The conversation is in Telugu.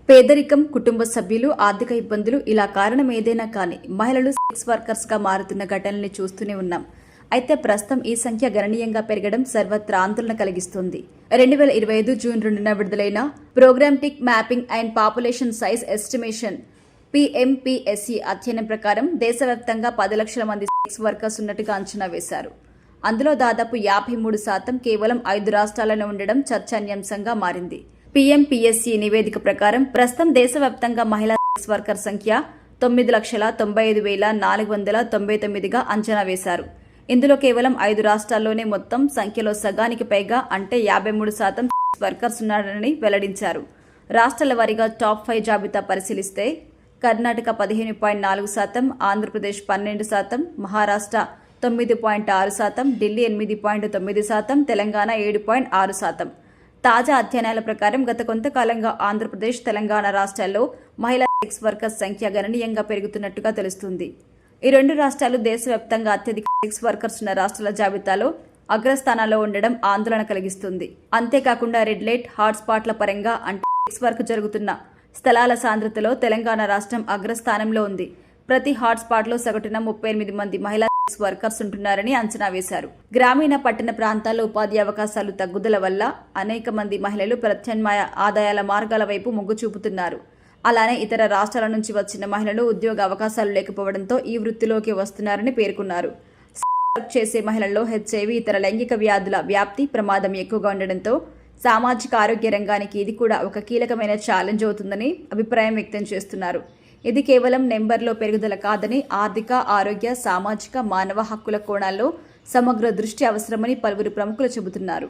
పేదరికం, కుటుంబ సభ్యులు, ఆర్థిక ఇబ్బందులు ఇలా కారణం ఏదైనా కానీ మహిళలు సెక్స్ వర్కర్స్ గా మారుతున్న ఘటనల్ని చూస్తూనే ఉన్నాం. అయితే ప్రస్తుతం ఈ సంఖ్య గణనీయంగా పెరగడం సర్వత్రా ఆందోళన కలిగిస్తుంది. 2025 జూన్ 2న విడుదలైన programmatic mapping and population size estimation PMPSE అధ్యయనం ప్రకారం దేశవ్యాప్తంగా 10 లక్షల మంది సెక్స్ వర్కర్స్ ఉన్నట్టుగా అంచనా వేశారు. అందులో దాదాపు 53% కేవలం 5 రాష్ట్రాలలో ఉండడం చర్చనీయాంశంగా మారింది. PMPSE నివేదిక ప్రకారం ప్రస్తుతం దేశవ్యాప్తంగా మహిళా సెక్స్ వర్కర్ సంఖ్య 9,95,499గా అంచనా వేశారు. ఇందులో కేవలం 5 రాష్ట్రాల్లోనే మొత్తం సంఖ్యలో సగానికి పైగా అంటే 53% సెక్స్ వర్కర్స్ ఉన్నారని వెల్లడించారు. రాష్ట్రాల వారీగా టాప్ 5 జాబితా పరిశీలిస్తే కర్ణాటక 15.4%, ఆంధ్రప్రదేశ్ 12%, మహారాష్ట్ర 9.6%, ఢిల్లీ 8.9%, తెలంగాణ 7.6%. తాజా అధ్యయనాల ప్రకారం గత కొంతకాలంగా ఆంధ్రప్రదేశ్, తెలంగాణ రాష్ట్రాల్లో మహిళా సెక్స్ వర్కర్స్ సంఖ్య గణనీయంగా పెరుగుతున్నట్టుగా తెలుస్తుంది. ఈ రెండు రాష్ట్రాలు దేశవ్యాప్తంగా అత్యధిక సెక్స్ వర్కర్స్ ఉన్న రాష్ట్రాల జాబితాలో అగ్రస్థానాల్లో ఉండడం ఆందోళన కలిగిస్తుంది. అంతేకాకుండా రెడ్ లైట్ హాట్స్పాట్ల పరంగా అంటే సెక్స్ వర్క్ జరుగుతున్న స్థలాల సాంద్రతలో తెలంగాణ రాష్ట్రం అగ్రస్థానంలో ఉంది. ప్రతి హాట్స్పాట్లో సగటున 38 మంది మహిళా సెక్స్ వర్కర్స్ ఉంటున్నారని అంచనా వేశారు. గ్రామీణ, పట్టణ ప్రాంతాల్లో ఉపాధి అవకాశాలు తగ్గుదల వల్ల అనేక మంది మహిళలు ప్రత్యామ్నాయ ఆదాయాల మార్గాల వైపు మొగ్గు చూపుతున్నారు. అలానే ఇతర రాష్ట్రాల నుంచి వచ్చిన మహిళలు ఉద్యోగ అవకాశాలు లేకపోవడంతో ఈ వృత్తిలోకి వస్తున్నారని పేర్కొన్నారు. వర్క్ చేసే మహిళల్లో HIV, ఇతర లైంగిక వ్యాధుల వ్యాప్తి ప్రమాదం ఎక్కువగా ఉండడంతో సామాజిక ఆరోగ్య రంగానికి ఇది కూడా ఒక కీలకమైన ఛాలెంజ్ అవుతుందని అభిప్రాయం వ్యక్తం చేస్తున్నారు. ఇది కేవలం నెంబర్లో పెరుగుదల కాదని ఆర్థిక, ఆరోగ్య, సామాజిక, మానవ హక్కుల కోణాల్లో సమగ్ర దృష్టి అవసరమని పలువురు ప్రముఖులు చెబుతున్నారు.